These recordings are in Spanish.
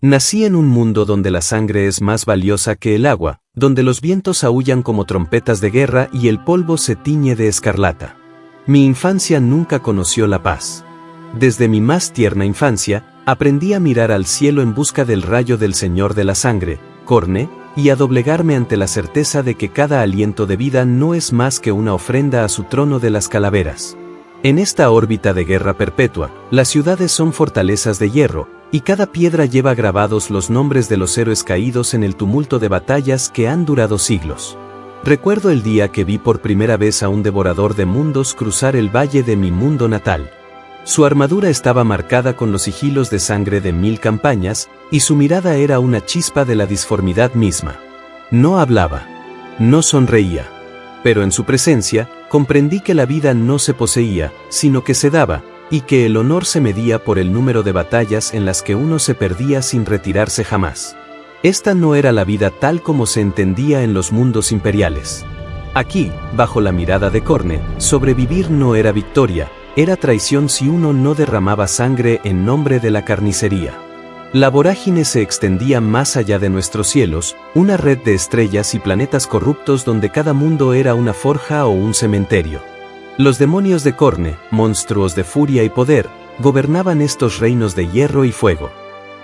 Nací en un mundo donde la sangre es más valiosa que el agua, donde los vientos aúllan como trompetas de guerra y el polvo se tiñe de escarlata. Mi infancia nunca conoció la paz. Desde mi más tierna infancia, aprendí a mirar al cielo en busca del rayo del Señor de la Sangre, Corne, y a doblegarme ante la certeza de que cada aliento de vida no es más que una ofrenda a su trono de las calaveras. En esta órbita de guerra perpetua, las ciudades son fortalezas de hierro, y cada piedra lleva grabados los nombres de los héroes caídos en el tumulto de batallas que han durado siglos. Recuerdo el día que vi por primera vez a un devorador de mundos cruzar el valle de mi mundo natal. Su armadura estaba marcada con los sigilos de sangre de 1000 campañas, y su mirada era una chispa de la disformidad misma. No hablaba. No sonreía. Pero en su presencia, comprendí que la vida no se poseía, sino que se daba, y que el honor se medía por el número de batallas en las que uno se perdía sin retirarse jamás. Esta no era la vida tal como se entendía en los mundos imperiales. Aquí, bajo la mirada de Corne, sobrevivir no era victoria, era traición si uno no derramaba sangre en nombre de la carnicería. La vorágine se extendía más allá de nuestros cielos, una red de estrellas y planetas corruptos donde cada mundo era una forja o un cementerio. Los demonios de Corne, monstruos de furia y poder, gobernaban estos reinos de hierro y fuego.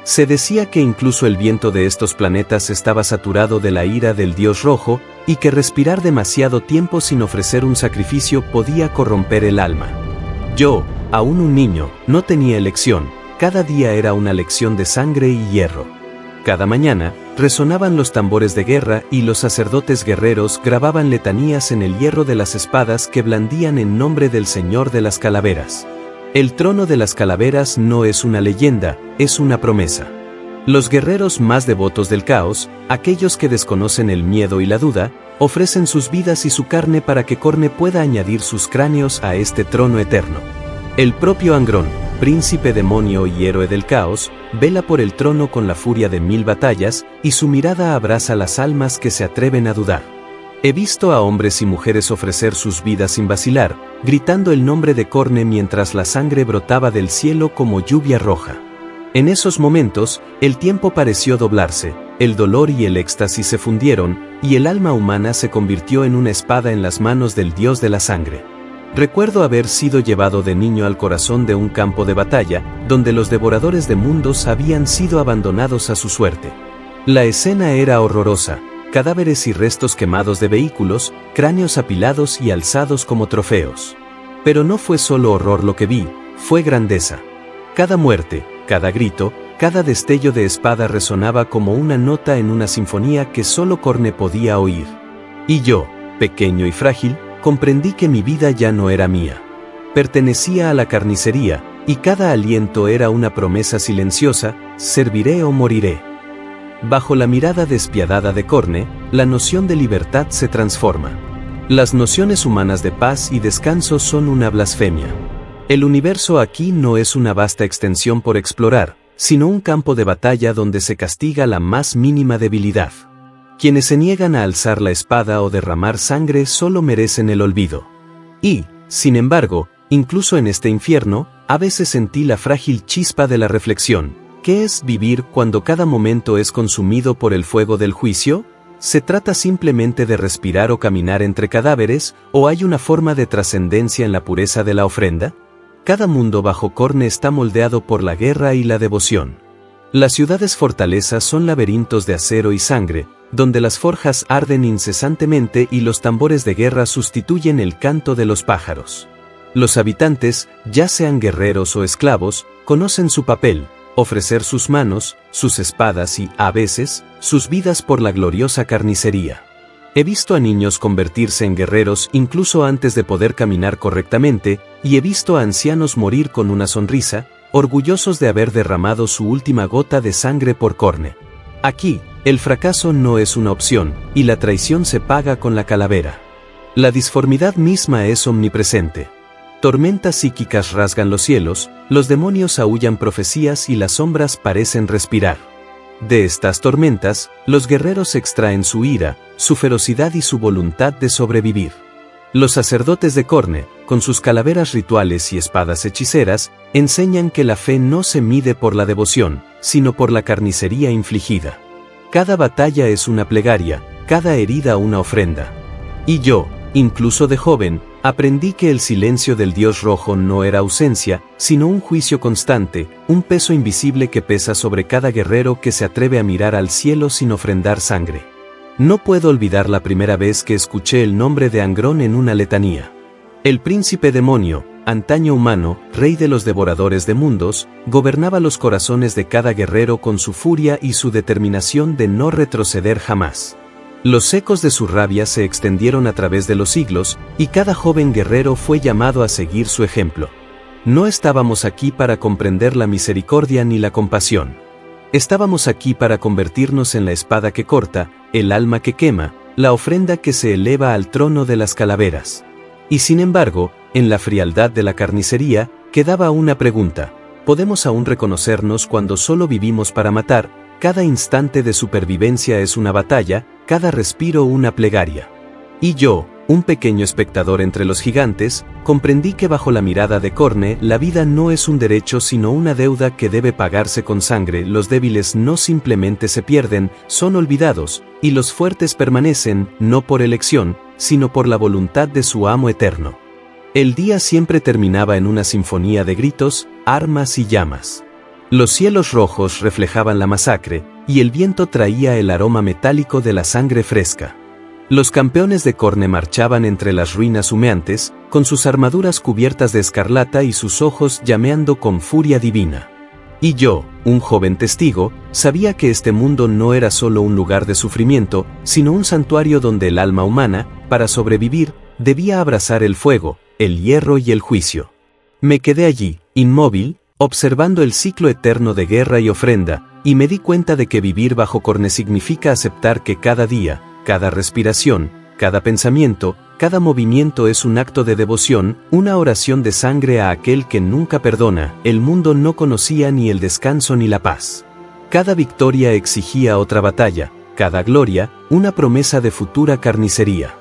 Se decía que incluso el viento de estos planetas estaba saturado de la ira del Dios Rojo, y que respirar demasiado tiempo sin ofrecer un sacrificio podía corromper el alma. Yo, aún un niño, no tenía elección. Cada día era una lección de sangre y hierro. Cada mañana, resonaban los tambores de guerra y los sacerdotes guerreros grababan letanías en el hierro de las espadas que blandían en nombre del Señor de las Calaveras. El trono de las calaveras no es una leyenda, es una promesa. Los guerreros más devotos del caos, aquellos que desconocen el miedo y la duda, ofrecen sus vidas y su carne para que Corne pueda añadir sus cráneos a este trono eterno. El propio Angrón, príncipe demonio y héroe del caos, vela por el trono con la furia de 1000 batallas, y su mirada abraza las almas que se atreven a dudar. He visto a hombres y mujeres ofrecer sus vidas sin vacilar, gritando el nombre de Corne mientras la sangre brotaba del cielo como lluvia roja. En esos momentos, el tiempo pareció doblarse, el dolor y el éxtasis se fundieron, y el alma humana se convirtió en una espada en las manos del dios de la sangre. Recuerdo haber sido llevado de niño al corazón de un campo de batalla, donde los devoradores de mundos habían sido abandonados a su suerte. La escena era horrorosa, cadáveres y restos quemados de vehículos, cráneos apilados y alzados como trofeos. Pero no fue solo horror lo que vi, fue grandeza. Cada muerte, cada grito, cada destello de espada resonaba como una nota en una sinfonía que solo Corne podía oír. Y yo, pequeño y frágil, comprendí que mi vida ya no era mía. Pertenecía a la carnicería, y cada aliento era una promesa silenciosa: serviré o moriré. Bajo la mirada despiadada de Corne, la noción de libertad se transforma. Las nociones humanas de paz y descanso son una blasfemia. El universo aquí no es una vasta extensión por explorar, sino un campo de batalla donde se castiga la más mínima debilidad. Quienes se niegan a alzar la espada o derramar sangre solo merecen el olvido. Y, sin embargo, incluso en este infierno, a veces sentí la frágil chispa de la reflexión. ¿Qué es vivir cuando cada momento es consumido por el fuego del juicio? ¿Se trata simplemente de respirar o caminar entre cadáveres, o hay una forma de trascendencia en la pureza de la ofrenda? Cada mundo bajo Corne está moldeado por la guerra y la devoción. Las ciudades fortalezas son laberintos de acero y sangre, donde las forjas arden incesantemente y los tambores de guerra sustituyen el canto de los pájaros. Los habitantes, ya sean guerreros o esclavos, conocen su papel: ofrecer sus manos, sus espadas y, a veces, sus vidas por la gloriosa carnicería. He visto a niños convertirse en guerreros incluso antes de poder caminar correctamente, y he visto a ancianos morir con una sonrisa, orgullosos de haber derramado su última gota de sangre por Corne. Aquí, el fracaso no es una opción, y la traición se paga con la calavera. La disformidad misma es omnipresente. Tormentas psíquicas rasgan los cielos, los demonios aúllan profecías y las sombras parecen respirar. De estas tormentas, los guerreros extraen su ira, su ferocidad y su voluntad de sobrevivir. Los sacerdotes de Corne, con sus calaveras rituales y espadas hechiceras, enseñan que la fe no se mide por la devoción, sino por la carnicería infligida. Cada batalla es una plegaria, cada herida una ofrenda. Y yo, incluso de joven, aprendí que el silencio del Dios Rojo no era ausencia, sino un juicio constante, un peso invisible que pesa sobre cada guerrero que se atreve a mirar al cielo sin ofrendar sangre. No puedo olvidar la primera vez que escuché el nombre de Angrón en una letanía. El príncipe demonio, antaño humano, rey de los devoradores de mundos, gobernaba los corazones de cada guerrero con su furia y su determinación de no retroceder jamás. Los ecos de su rabia se extendieron a través de los siglos, y cada joven guerrero fue llamado a seguir su ejemplo. No estábamos aquí para comprender la misericordia ni la compasión. Estábamos aquí para convertirnos en la espada que corta, el alma que quema, la ofrenda que se eleva al trono de las calaveras. Y sin embargo, en la frialdad de la carnicería, quedaba una pregunta: ¿podemos aún reconocernos cuando solo vivimos para matar? Cada instante de supervivencia es una batalla, cada respiro una plegaria. Y yo, un pequeño espectador entre los gigantes, comprendí que bajo la mirada de Corne la vida no es un derecho sino una deuda que debe pagarse con sangre. Los débiles no simplemente se pierden, son olvidados, y los fuertes permanecen, no por elección, sino por la voluntad de su amo eterno. El día siempre terminaba en una sinfonía de gritos, armas y llamas. Los cielos rojos reflejaban la masacre, y el viento traía el aroma metálico de la sangre fresca. Los campeones de Corne marchaban entre las ruinas humeantes, con sus armaduras cubiertas de escarlata y sus ojos llameando con furia divina. Y yo, un joven testigo, sabía que este mundo no era solo un lugar de sufrimiento, sino un santuario donde el alma humana, para sobrevivir, debía abrazar el fuego, el hierro y el juicio. Me quedé allí, inmóvil, observando el ciclo eterno de guerra y ofrenda, y me di cuenta de que vivir bajo Corne significa aceptar que cada día, cada respiración, cada pensamiento, cada movimiento es un acto de devoción, una oración de sangre a aquel que nunca perdona. El mundo no conocía ni el descanso ni la paz. Cada victoria exigía otra batalla, cada gloria, una promesa de futura carnicería.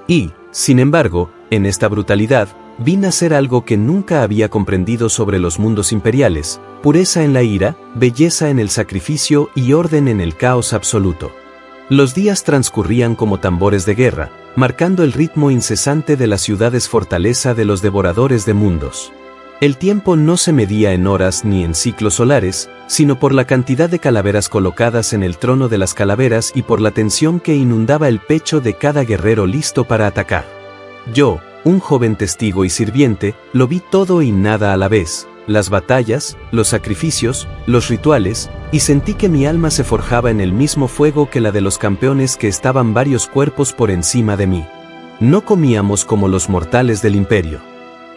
Y, sin embargo, en esta brutalidad, vi nacer algo que nunca había comprendido sobre los mundos imperiales: pureza en la ira, belleza en el sacrificio y orden en el caos absoluto. Los días transcurrían como tambores de guerra, marcando el ritmo incesante de las ciudades fortaleza de los devoradores de mundos. El tiempo no se medía en horas ni en ciclos solares, sino por la cantidad de calaveras colocadas en el trono de las calaveras y por la tensión que inundaba el pecho de cada guerrero listo para atacar. Yo, un joven testigo y sirviente, lo vi todo y nada a la vez: las batallas, los sacrificios, los rituales, y sentí que mi alma se forjaba en el mismo fuego que la de los campeones que estaban varios cuerpos por encima de mí. No comíamos como los mortales del imperio.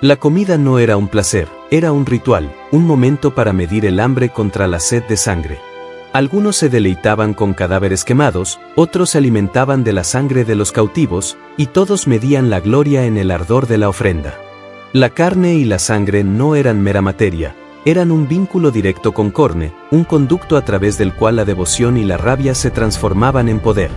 La comida no era un placer, era un ritual, un momento para medir el hambre contra la sed de sangre. Algunos se deleitaban con cadáveres quemados, otros se alimentaban de la sangre de los cautivos, y todos medían la gloria en el ardor de la ofrenda. La carne y la sangre no eran mera materia, eran un vínculo directo con Corne, un conducto a través del cual la devoción y la rabia se transformaban en poder.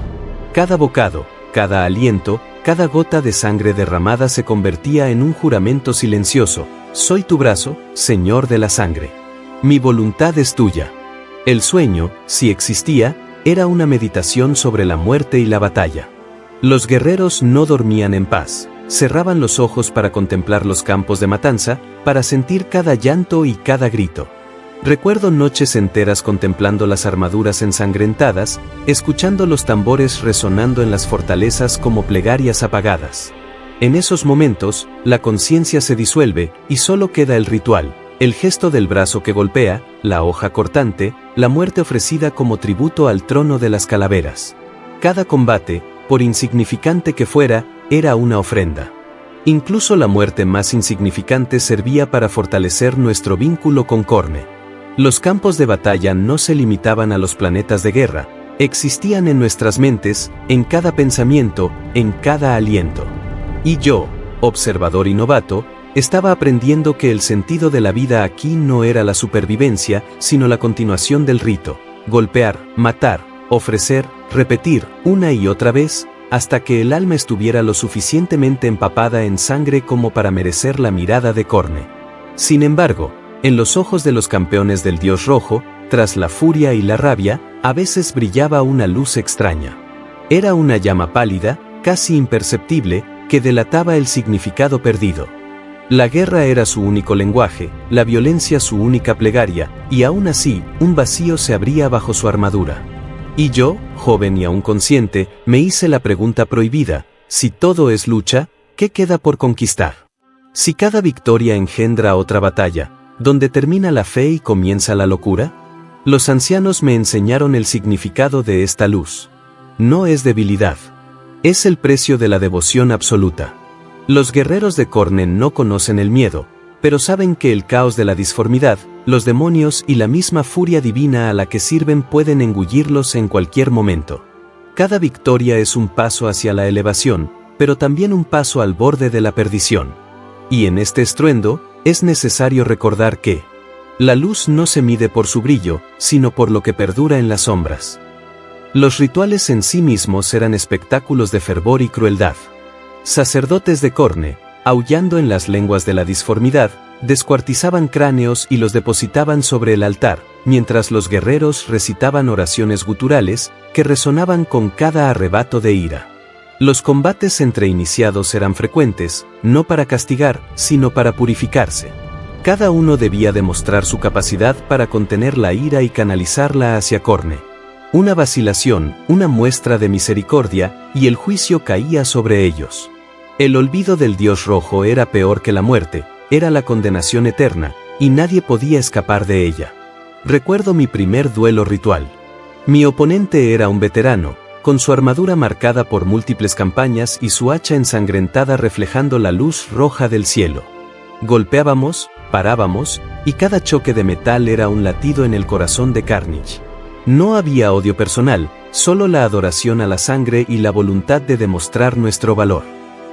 Cada bocado, cada aliento, cada gota de sangre derramada se convertía en un juramento silencioso: soy tu brazo, Señor de la sangre. Mi voluntad es tuya. El sueño, si existía, era una meditación sobre la muerte y la batalla. Los guerreros no dormían en paz. Cerraban los ojos para contemplar los campos de matanza, para sentir cada llanto y cada grito. Recuerdo noches enteras contemplando las armaduras ensangrentadas, escuchando los tambores resonando en las fortalezas como plegarias apagadas. En esos momentos, la conciencia se disuelve, y solo queda el ritual, el gesto del brazo que golpea, la hoja cortante, la muerte ofrecida como tributo al trono de las calaveras. Cada combate, por insignificante que fuera, era una ofrenda. Incluso la muerte más insignificante servía para fortalecer nuestro vínculo con Corne. Los campos de batalla no se limitaban a los planetas de guerra, existían en nuestras mentes, en cada pensamiento, en cada aliento. Y yo, observador y novato, estaba aprendiendo que el sentido de la vida aquí no era la supervivencia, sino la continuación del rito: golpear, matar, ofrecer, repetir, una y otra vez, hasta que el alma estuviera lo suficientemente empapada en sangre como para merecer la mirada de Corne. Sin embargo, en los ojos de los campeones del Dios Rojo, Tras la furia y la rabia, a veces brillaba una luz extraña. Era una llama pálida, casi imperceptible, que delataba el significado perdido. La guerra era su único lenguaje, la violencia su única plegaria, y aún así, un vacío se abría bajo su armadura. Y yo, joven y aún consciente, me hice la pregunta prohibida: si todo es lucha, ¿qué queda por conquistar? Si cada victoria engendra otra batalla, ¿dónde termina la fe y comienza la locura? Los ancianos me enseñaron el significado de esta luz. No es debilidad. Es el precio de la devoción absoluta. Los guerreros de Khorne no conocen el miedo, pero saben que el caos de la disformidad, los demonios y la misma furia divina a la que sirven pueden engullirlos en cualquier momento. Cada victoria es un paso hacia la elevación, pero también un paso al borde de la perdición. Y en este estruendo, es necesario recordar que la luz no se mide por su brillo, sino por lo que perdura en las sombras. Los rituales en sí mismos eran espectáculos de fervor y crueldad. Sacerdotes de Khorne, aullando en las lenguas de la disformidad, descuartizaban cráneos y los depositaban sobre el altar, mientras los guerreros recitaban oraciones guturales que resonaban con cada arrebato de ira. Los combates entre iniciados eran frecuentes, no para castigar, sino para purificarse. Cada uno debía demostrar su capacidad para contener la ira y canalizarla hacia Khorne. Una vacilación, una muestra de misericordia, y el juicio caía sobre ellos. El olvido del Dios Rojo era peor que la muerte, era la condenación eterna, y nadie podía escapar de ella. Recuerdo mi primer duelo ritual. Mi oponente era un veterano, con su armadura marcada por múltiples campañas y su hacha ensangrentada reflejando la luz roja del cielo. Golpeábamos, parábamos, y cada choque de metal era un latido en el corazón de Carnage. No había odio personal, solo la adoración a la sangre y la voluntad de demostrar nuestro valor.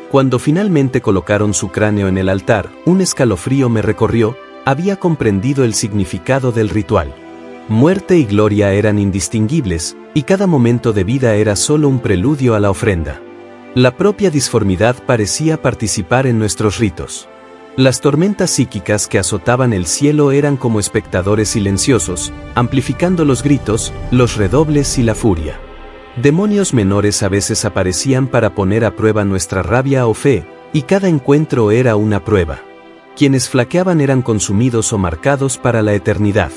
Cuando finalmente colocaron su cráneo en el altar, un escalofrío me recorrió. Había comprendido el significado del ritual. Muerte y gloria eran indistinguibles, y cada momento de vida era solo un preludio a la ofrenda. La propia disformidad parecía participar en nuestros ritos. Las tormentas psíquicas que azotaban el cielo eran como espectadores silenciosos, amplificando los gritos, los redobles y la furia. Demonios menores a veces aparecían para poner a prueba nuestra rabia o fe, y cada encuentro era una prueba. Quienes flaqueaban eran consumidos o marcados para la eternidad.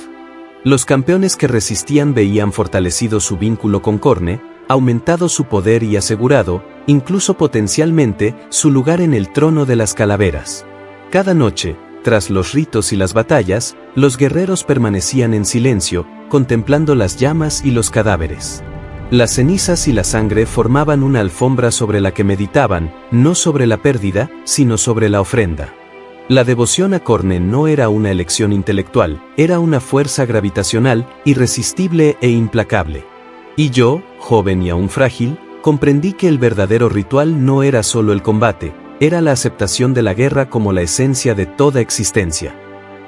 Los campeones que resistían veían fortalecido su vínculo con Khorne, aumentado su poder y asegurado, incluso potencialmente, su lugar en el trono de las calaveras. Cada noche, tras los ritos y las batallas, los guerreros permanecían en silencio, contemplando las llamas y los cadáveres. Las cenizas y la sangre formaban una alfombra sobre la que meditaban, no sobre la pérdida, sino sobre la ofrenda. La devoción a Khorne no era una elección intelectual, era una fuerza gravitacional, irresistible e implacable. Y yo, joven y aún frágil, comprendí que el verdadero ritual no era solo el combate, era la aceptación de la guerra como la esencia de toda existencia.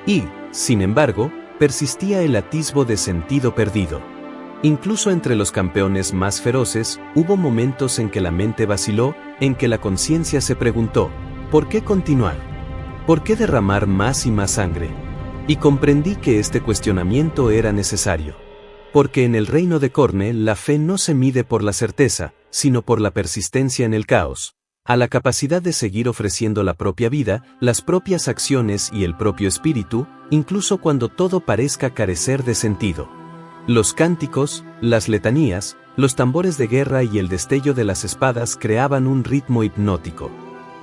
Y, sin embargo, persistía el atisbo de sentido perdido. Incluso entre los campeones más feroces, hubo momentos en que la mente vaciló, en que la conciencia se preguntó, ¿por qué continuar? ¿Por qué derramar más y más sangre? Y comprendí que este cuestionamiento era necesario. Porque en el reino de Khorne la fe no se mide por la certeza, sino por la persistencia en el caos, a la capacidad de seguir ofreciendo la propia vida, las propias acciones y el propio espíritu, incluso cuando todo parezca carecer de sentido. Los cánticos, las letanías, los tambores de guerra y el destello de las espadas creaban un ritmo hipnótico.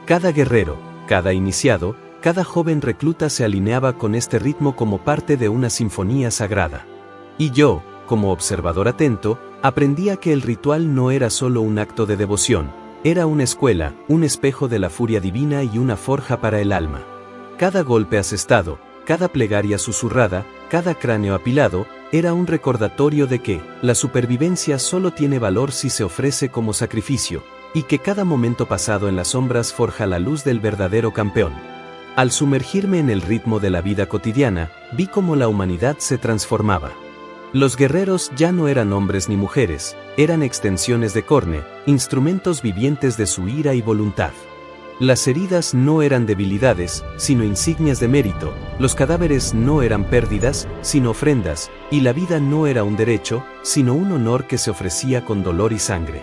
Cada guerrero, cada iniciado, cada joven recluta se alineaba con este ritmo como parte de una sinfonía sagrada. Y yo, como observador atento, aprendía que el ritual no era solo un acto de devoción, era una escuela, un espejo de la furia divina y una forja para el alma. Cada golpe asestado, cada plegaria susurrada, cada cráneo apilado, era un recordatorio de que la supervivencia solo tiene valor si se ofrece como sacrificio, y que cada momento pasado en las sombras forja la luz del verdadero campeón. Al sumergirme en el ritmo de la vida cotidiana, vi cómo la humanidad se transformaba. Los guerreros ya no eran hombres ni mujeres, eran extensiones de Khorne, instrumentos vivientes de su ira y voluntad. Las heridas no eran debilidades, sino insignias de mérito, los cadáveres no eran pérdidas, sino ofrendas, y la vida no era un derecho, sino un honor que se ofrecía con dolor y sangre.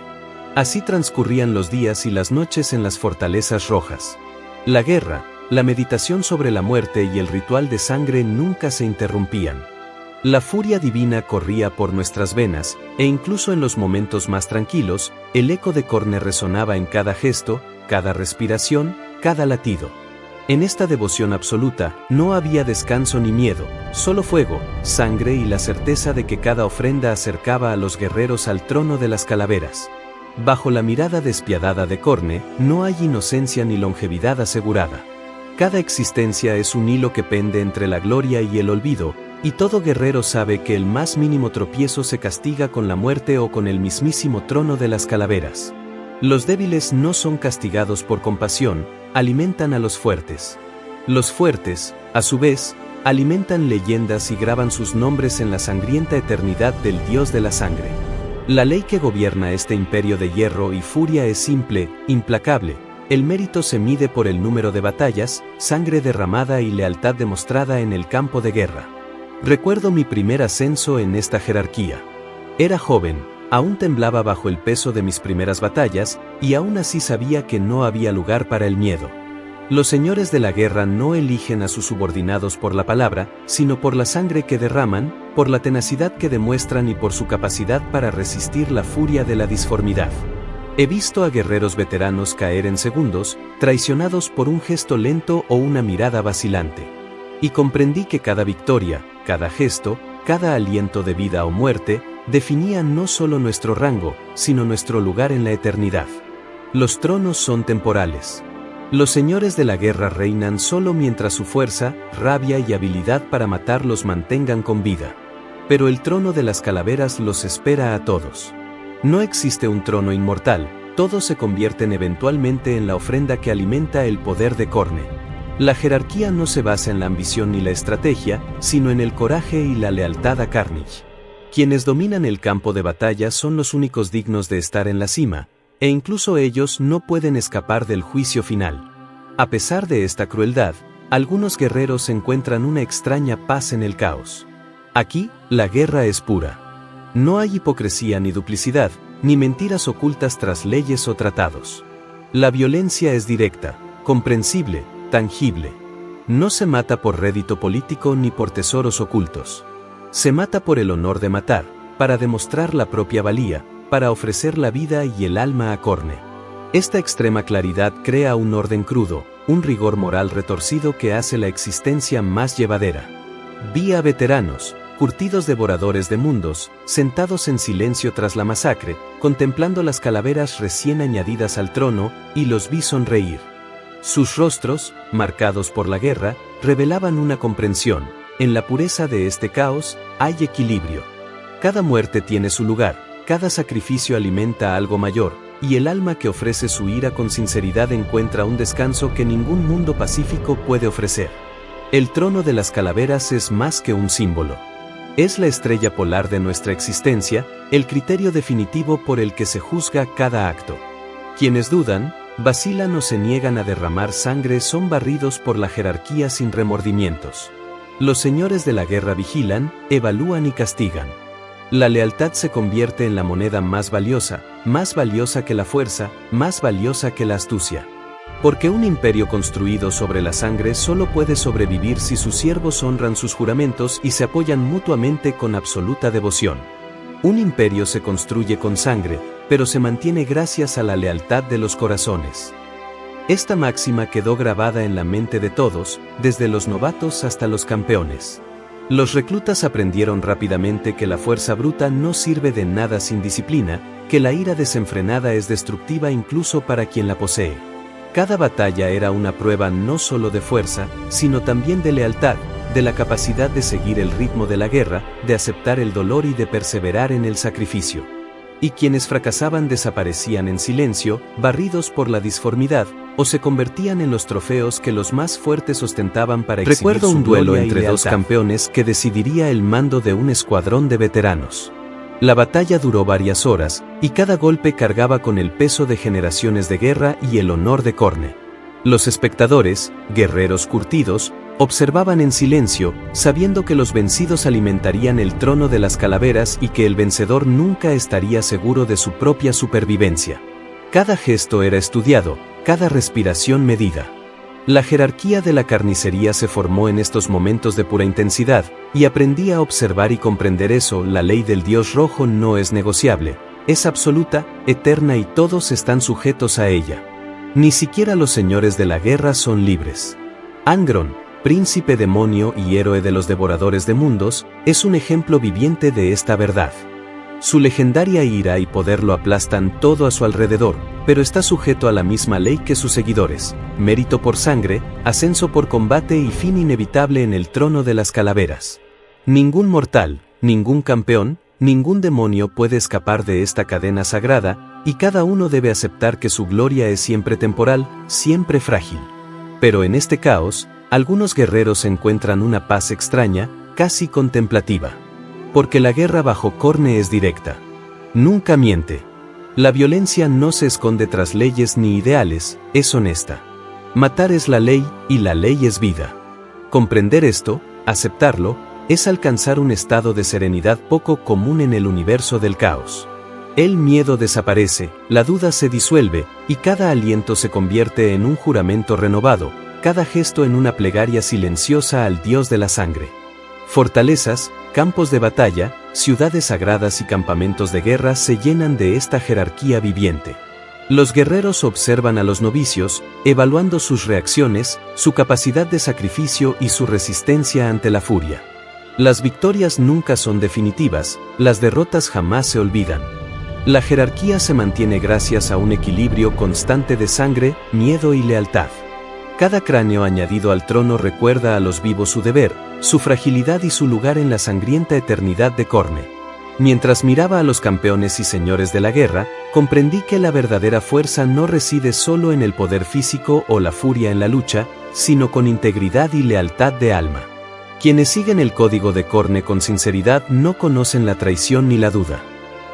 Así transcurrían los días y las noches en las fortalezas rojas. La guerra, la meditación sobre la muerte y el ritual de sangre nunca se interrumpían. La furia divina corría por nuestras venas, e incluso en los momentos más tranquilos, el eco de Corne resonaba en cada gesto, cada respiración, cada latido. En esta devoción absoluta, no había descanso ni miedo, solo fuego, sangre y la certeza de que cada ofrenda acercaba a los guerreros al trono de las calaveras. Bajo la mirada despiadada de Corne, no hay inocencia ni longevidad asegurada. Cada existencia es un hilo que pende entre la gloria y el olvido, y todo guerrero sabe que el más mínimo tropiezo se castiga con la muerte o con el mismísimo trono de las calaveras. Los débiles no son castigados por compasión, alimentan a los fuertes. Los fuertes, a su vez, alimentan leyendas y graban sus nombres en la sangrienta eternidad del dios de la sangre. La ley que gobierna este imperio de hierro y furia es simple, implacable. El mérito se mide por el número de batallas, sangre derramada y lealtad demostrada en el campo de guerra. Recuerdo mi primer ascenso en esta jerarquía. Era joven, aún temblaba bajo el peso de mis primeras batallas, y aún así sabía que no había lugar para el miedo. Los señores de la guerra no eligen a sus subordinados por la palabra, sino por la sangre que derraman, por la tenacidad que demuestran y por su capacidad para resistir la furia de la disformidad. He visto a guerreros veteranos caer en segundos, traicionados por un gesto lento o una mirada vacilante. Y comprendí que cada victoria, cada gesto, cada aliento de vida o muerte, definía no solo nuestro rango, sino nuestro lugar en la eternidad. Los tronos son temporales. Los señores de la guerra reinan solo mientras su fuerza, rabia y habilidad para matar los mantengan con vida. Pero el trono de las calaveras los espera a todos. No existe un trono inmortal, todos se convierten eventualmente en la ofrenda que alimenta el poder de Corne. La jerarquía no se basa en la ambición ni la estrategia, sino en el coraje y la lealtad a Carnage. Quienes dominan el campo de batalla son los únicos dignos de estar en la cima, e incluso ellos no pueden escapar del juicio final. A pesar de esta crueldad, algunos guerreros encuentran una extraña paz en el caos. Aquí, la guerra es pura. No hay hipocresía ni duplicidad, ni mentiras ocultas tras leyes o tratados. La violencia es directa, comprensible, tangible. No se mata por rédito político ni por tesoros ocultos. Se mata por el honor de matar, para demostrar la propia valía, para ofrecer la vida y el alma a Corne. Esta extrema claridad crea un orden crudo, un rigor moral retorcido que hace la existencia más llevadera. Vi a veteranos, curtidos devoradores de mundos, sentados en silencio tras la masacre, contemplando las calaveras recién añadidas al trono, y los vi sonreír. Sus rostros, marcados por la guerra, revelaban una comprensión. En la pureza de este caos, hay equilibrio. Cada muerte tiene su lugar, cada sacrificio alimenta algo mayor, y el alma que ofrece su ira con sinceridad encuentra un descanso que ningún mundo pacífico puede ofrecer. El trono de las calaveras es más que un símbolo. Es la estrella polar de nuestra existencia, el criterio definitivo por el que se juzga cada acto. Quienes dudan, vacilan o se niegan a derramar sangre son barridos por la jerarquía sin remordimientos. Los señores de la guerra vigilan, evalúan y castigan. La lealtad se convierte en la moneda más valiosa que la fuerza, más valiosa que la astucia. Porque un imperio construido sobre la sangre solo puede sobrevivir si sus siervos honran sus juramentos y se apoyan mutuamente con absoluta devoción. Un imperio se construye con sangre, pero se mantiene gracias a la lealtad de los corazones. Esta máxima quedó grabada en la mente de todos, desde los novatos hasta los campeones. Los reclutas aprendieron rápidamente que la fuerza bruta no sirve de nada sin disciplina, que la ira desenfrenada es destructiva incluso para quien la posee. Cada batalla era una prueba no solo de fuerza, sino también de lealtad, de la capacidad de seguir el ritmo de la guerra, de aceptar el dolor y de perseverar en el sacrificio. Y quienes fracasaban desaparecían en silencio, barridos por la disformidad, o se convertían en los trofeos que los más fuertes ostentaban para exhibir su gloria. Recuerdo un duelo entre dos campeones que decidiría el mando de un escuadrón de veteranos. La batalla duró varias horas, y cada golpe cargaba con el peso de generaciones de guerra y el honor de Corne. Los espectadores, guerreros curtidos, observaban en silencio, sabiendo que los vencidos alimentarían el trono de las calaveras y que el vencedor nunca estaría seguro de su propia supervivencia. Cada gesto era estudiado, cada respiración medida. La jerarquía de la carnicería se formó en estos momentos de pura intensidad, y aprendí a observar y comprender eso. La ley del Dios Rojo no es negociable, es absoluta, eterna y todos están sujetos a ella. Ni siquiera los señores de la guerra son libres. Angron, príncipe demonio y héroe de los devoradores de mundos, es un ejemplo viviente de esta verdad. Su legendaria ira y poder lo aplastan todo a su alrededor, pero está sujeto a la misma ley que sus seguidores: mérito por sangre, ascenso por combate y fin inevitable en el trono de las calaveras. Ningún mortal, ningún campeón, ningún demonio puede escapar de esta cadena sagrada, y cada uno debe aceptar que su gloria es siempre temporal, siempre frágil. Pero en este caos, algunos guerreros encuentran una paz extraña, casi contemplativa. Porque la guerra bajo Khorne es directa. Nunca miente. La violencia no se esconde tras leyes ni ideales, es honesta. Matar es la ley, y la ley es vida. Comprender esto, aceptarlo, es alcanzar un estado de serenidad poco común en el universo del caos. El miedo desaparece, la duda se disuelve, y cada aliento se convierte en un juramento renovado, cada gesto en una plegaria silenciosa al Dios de la sangre. Fortalezas, campos de batalla, ciudades sagradas y campamentos de guerra se llenan de esta jerarquía viviente. Los guerreros observan a los novicios, evaluando sus reacciones, su capacidad de sacrificio y su resistencia ante la furia. Las victorias nunca son definitivas, las derrotas jamás se olvidan. La jerarquía se mantiene gracias a un equilibrio constante de sangre, miedo y lealtad. Cada cráneo añadido al trono recuerda a los vivos su deber, su fragilidad y su lugar en la sangrienta eternidad de Khorne. Mientras miraba a los campeones y señores de la guerra, comprendí que la verdadera fuerza no reside solo en el poder físico o la furia en la lucha, sino con integridad y lealtad de alma. Quienes siguen el código de Khorne con sinceridad no conocen la traición ni la duda.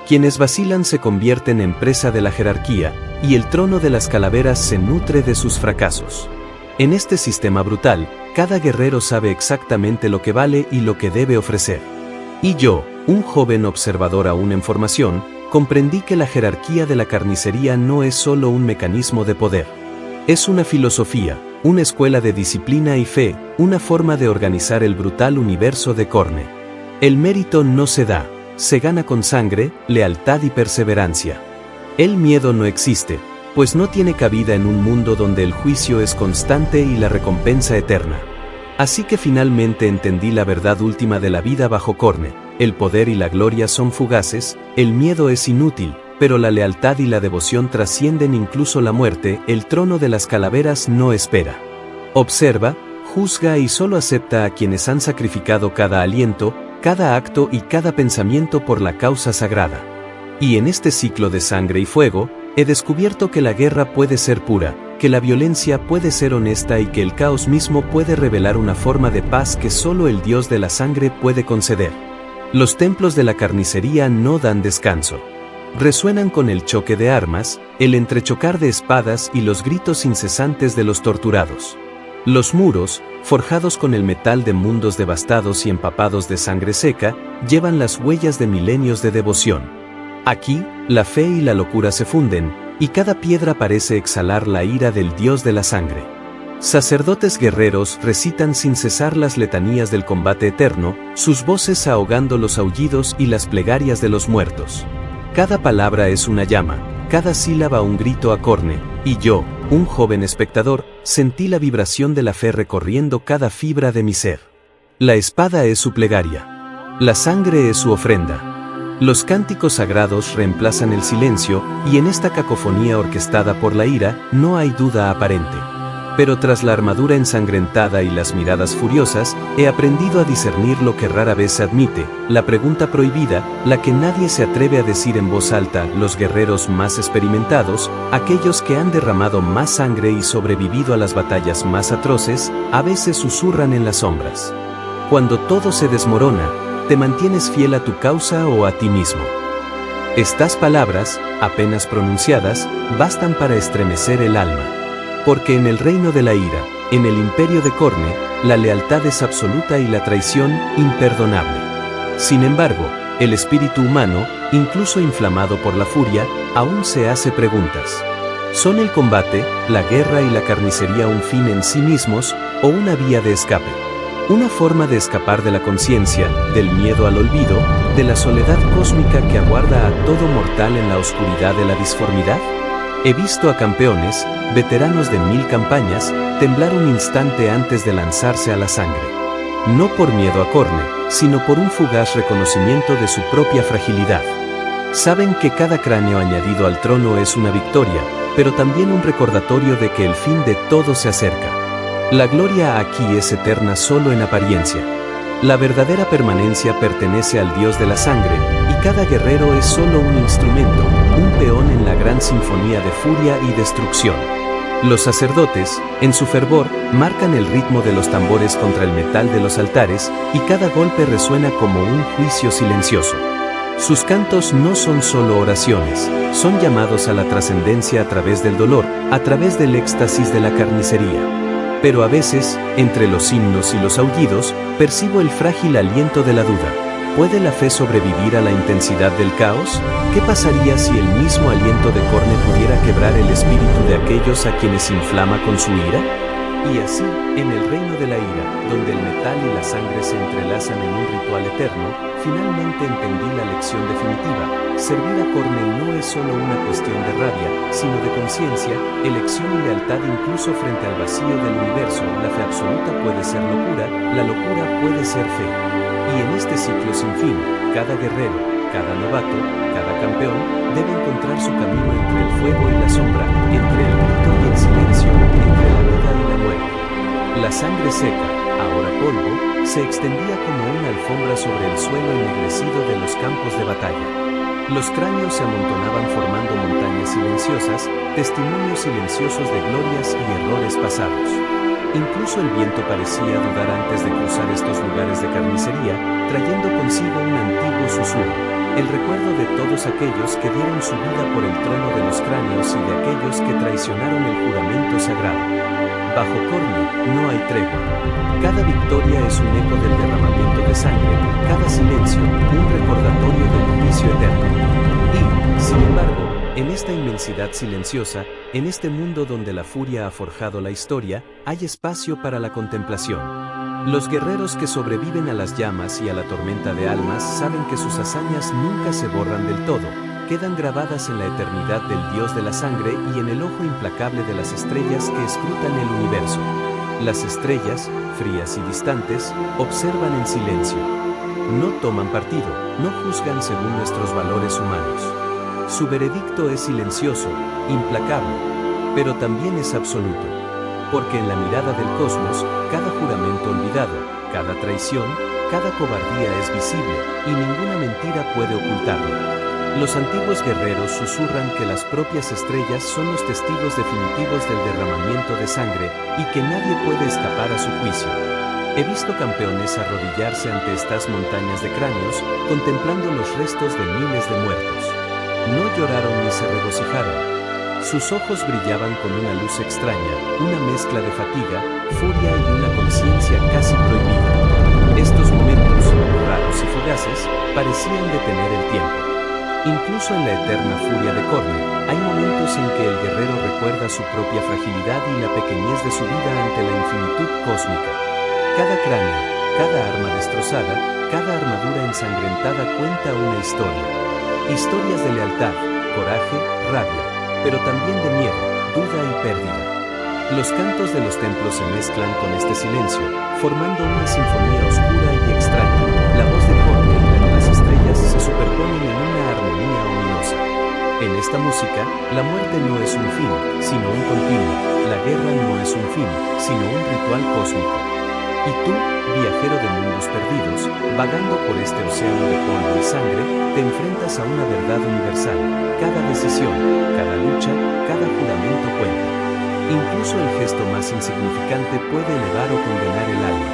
Quienes vacilan se convierten en presa de la jerarquía, y el trono de las calaveras se nutre de sus fracasos. En este sistema brutal, cada guerrero sabe exactamente lo que vale y lo que debe ofrecer. Y yo, un joven observador aún en formación, comprendí que la jerarquía de la carnicería no es solo un mecanismo de poder. Es una filosofía, una escuela de disciplina y fe, una forma de organizar el brutal universo de Khorne. El mérito no se da, se gana con sangre, lealtad y perseverancia. El miedo no existe, pues no tiene cabida en un mundo donde el juicio es constante y la recompensa eterna. Así que finalmente entendí la verdad última de la vida bajo Khorne: el poder y la gloria son fugaces, el miedo es inútil, pero la lealtad y la devoción trascienden incluso la muerte. El trono de las calaveras no espera. Observa, juzga y solo acepta a quienes han sacrificado cada aliento, cada acto y cada pensamiento por la causa sagrada. Y en este ciclo de sangre y fuego, he descubierto que la guerra puede ser pura, que la violencia puede ser honesta y que el caos mismo puede revelar una forma de paz que solo el Dios de la sangre puede conceder. Los templos de la carnicería no dan descanso. Resuenan con el choque de armas, el entrechocar de espadas y los gritos incesantes de los torturados. Los muros, forjados con el metal de mundos devastados y empapados de sangre seca, llevan las huellas de milenios de devoción. Aquí, la fe y la locura se funden, y cada piedra parece exhalar la ira del Dios de la sangre. Sacerdotes guerreros recitan sin cesar las letanías del combate eterno, sus voces ahogando los aullidos y las plegarias de los muertos. Cada palabra es una llama, cada sílaba un grito a Khorne, y yo, un joven espectador, sentí la vibración de la fe recorriendo cada fibra de mi ser. La espada es su plegaria. La sangre es su ofrenda. Los cánticos sagrados reemplazan el silencio, y en esta cacofonía orquestada por la ira, no hay duda aparente. Pero tras la armadura ensangrentada y las miradas furiosas, he aprendido a discernir lo que rara vez se admite, la pregunta prohibida, la que nadie se atreve a decir en voz alta. Los guerreros más experimentados, aquellos que han derramado más sangre y sobrevivido a las batallas más atroces, a veces susurran en las sombras. Cuando todo se desmorona, ¿te mantienes fiel a tu causa o a ti mismo? Estas palabras, apenas pronunciadas, bastan para estremecer el alma. Porque en el reino de la ira, en el imperio de Corne, la lealtad es absoluta y la traición imperdonable. Sin embargo, el espíritu humano, incluso inflamado por la furia, aún se hace preguntas. ¿Son el combate, la guerra y la carnicería un fin en sí mismos, o una vía de escape? Una forma de escapar de la conciencia, del miedo al olvido, de la soledad cósmica que aguarda a todo mortal en la oscuridad de la disformidad? He visto a campeones, veteranos de 1000 campañas, temblar un instante antes de lanzarse a la sangre. No por miedo a Corne, sino por un fugaz reconocimiento de su propia fragilidad. Saben que cada cráneo añadido al trono es una victoria, pero también un recordatorio de que el fin de todo se acerca. La gloria aquí es eterna solo en apariencia. La verdadera permanencia pertenece al Dios de la sangre, y cada guerrero es solo un instrumento, un peón en la gran sinfonía de furia y destrucción. Los sacerdotes, en su fervor, marcan el ritmo de los tambores contra el metal de los altares, y cada golpe resuena como un juicio silencioso. Sus cantos no son solo oraciones, son llamados a la trascendencia a través del dolor, a través del éxtasis de la carnicería. Pero a veces, entre los himnos y los aullidos, percibo el frágil aliento de la duda. ¿Puede la fe sobrevivir a la intensidad del caos? ¿Qué pasaría si el mismo aliento de Corne pudiera quebrar el espíritu de aquellos a quienes inflama con su ira? Y así, en el reino de la ira, donde el metal y la sangre se entrelazan en un ritual eterno, finalmente entendí la lección definitiva. Servir a Corne no es solo una cuestión de rabia, sino de conciencia, elección y lealtad incluso frente al vacío del universo. La fe absoluta puede ser locura, la locura puede ser fe. Y en este ciclo sin fin, cada guerrero, cada novato, cada campeón, debe encontrar su camino entre el fuego y la sombra, entre el grito y el silencio, entre la vida y la muerte. La sangre seca, ahora polvo, se extendía como una alfombra sobre el suelo ennegrecido de los campos de batalla. Los cráneos se amontonaban formando montañas silenciosas, testimonios silenciosos de glorias y errores pasados. Incluso el viento parecía dudar antes de cruzar estos lugares de carnicería, trayendo consigo un antiguo susurro, el recuerdo de todos aquellos que dieron su vida por el trono de los cráneos y de aquellos que traicionaron el juramento sagrado. Bajo Corne no hay tregua. Cada victoria es un eco del derramamiento de sangre, cada silencio, un recordatorio del juicio eterno. Y, sin embargo, en esta inmensidad silenciosa, en este mundo donde la furia ha forjado la historia, hay espacio para la contemplación. Los guerreros que sobreviven a las llamas y a la tormenta de almas saben que sus hazañas nunca se borran del todo, quedan grabadas en la eternidad del Dios de la sangre y en el ojo implacable de las estrellas que escrutan el universo. Las estrellas, frías y distantes, observan en silencio. No toman partido, no juzgan según nuestros valores humanos. Su veredicto es silencioso, implacable, pero también es absoluto. Porque en la mirada del cosmos, cada juramento olvidado, cada traición, cada cobardía es visible, y ninguna mentira puede ocultarlo. Los antiguos guerreros susurran que las propias estrellas son los testigos definitivos del derramamiento de sangre, y que nadie puede escapar a su juicio. He visto campeones arrodillarse ante estas montañas de cráneos, contemplando los restos de miles de muertos. No lloraron ni se regocijaron. Sus ojos brillaban con una luz extraña, una mezcla de fatiga, furia y una conciencia casi prohibida. Estos momentos, raros y fugaces, parecían detener el tiempo. Incluso en la eterna furia de Corne, hay momentos en que el guerrero recuerda su propia fragilidad y la pequeñez de su vida ante la infinitud cósmica. Cada cráneo, cada arma destrozada, cada armadura ensangrentada cuenta una historia. Historias de lealtad, coraje, rabia, pero también de miedo, duda y pérdida. Los cantos de los templos se mezclan con este silencio, formando una sinfonía oscura y extraña. La voz de Corne y la de las estrellas se superponen en una armonía ominosa. En esta música, la muerte no es un fin, sino un continuo. La guerra no es un fin, sino un ritual cósmico. Y tú, viajero de mundos perdidos, vagando por este océano de polvo y sangre, te enfrentas a una verdad universal. Cada decisión, cada lucha, cada juramento cuenta. Incluso el gesto más insignificante puede elevar o condenar el alma.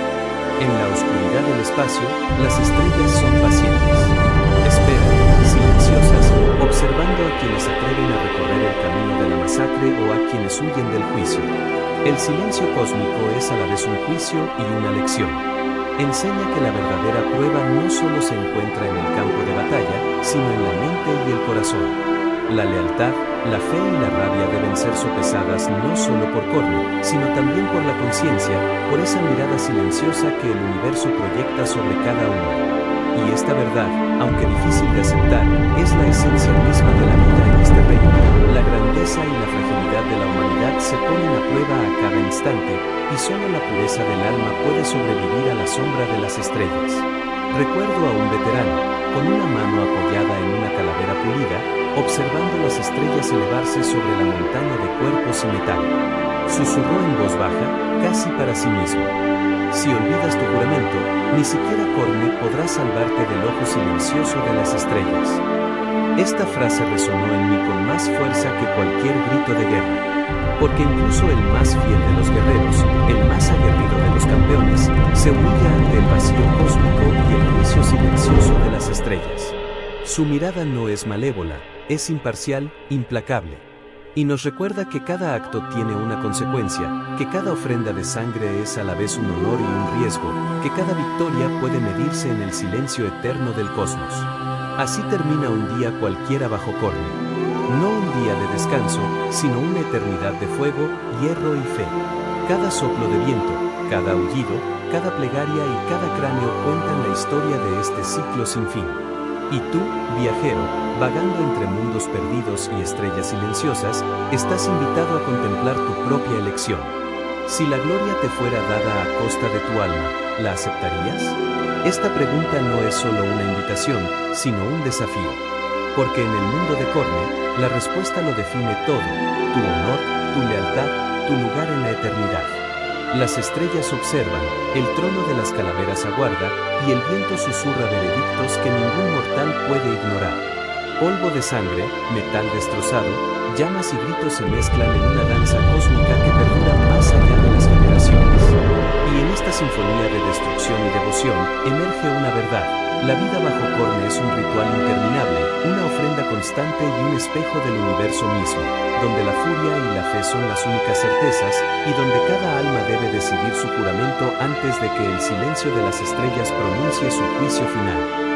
En la oscuridad del espacio, las estrellas son pacientes. Esperan, silenciosas, observando a quienes se atreven a recorrer el camino de la masacre o a quienes quienes huyen del juicio. El silencio cósmico es a la vez un juicio y una lección. Enseña que la verdadera prueba no solo se encuentra en el campo de batalla, sino en la mente y el corazón. La lealtad, la fe y la rabia deben ser sopesadas no solo por Corne, sino también por la conciencia, por esa mirada silenciosa que el universo proyecta sobre cada uno. Y esta verdad, aunque difícil de aceptar, es la esencia misma de la vida en este reino. La grandeza y la fragilidad de la humanidad se ponen a prueba a cada instante, y solo la pureza del alma puede sobrevivir a la sombra de las estrellas. Recuerdo a un veterano, con una mano apoyada en una calavera pulida, observando las estrellas elevarse sobre la montaña de cuerpos y metal. Susurró en voz baja, casi para sí mismo: si olvidas tu juramento, ni siquiera Corne podrá salvarte del ojo silencioso de las estrellas. Esta frase resonó en mí con más fuerza que cualquier grito de guerra. Porque incluso el más fiel de los guerreros, el más aguerrido de los campeones, se humilla ante el vacío cósmico y el juicio silencioso de las estrellas. Su mirada no es malévola, es imparcial, implacable. Y nos recuerda que cada acto tiene una consecuencia, que cada ofrenda de sangre es a la vez un honor y un riesgo, que cada victoria puede medirse en el silencio eterno del cosmos. Así termina un día cualquiera bajo Corne. No un día de descanso, sino una eternidad de fuego, hierro y fe. Cada soplo de viento, cada aullido, cada plegaria y cada cráneo cuentan la historia de este ciclo sin fin. Y tú, viajero, vagando entre mundos perdidos y estrellas silenciosas, estás invitado a contemplar tu propia elección. Si la gloria te fuera dada a costa de tu alma, ¿la aceptarías? Esta pregunta no es solo una invitación, sino un desafío. Porque en el mundo de Corne, la respuesta lo define todo: tu honor, tu lealtad, tu lugar en la eternidad. Las estrellas observan, el trono de las calaveras aguarda, y el viento susurra veredictos que ningún mortal puede ignorar. Polvo de sangre, metal destrozado, llamas y gritos se mezclan en una danza cósmica que perdura más allá de las generaciones. Y en esta sinfonía de destrucción y devoción, emerge una verdad: la vida bajo Corne es un ritual interminable, una ofrenda constante y un espejo del universo mismo, donde la furia y la fe son las únicas certezas, y donde cada alma debe decidir su juramento antes de que el silencio de las estrellas pronuncie su juicio final.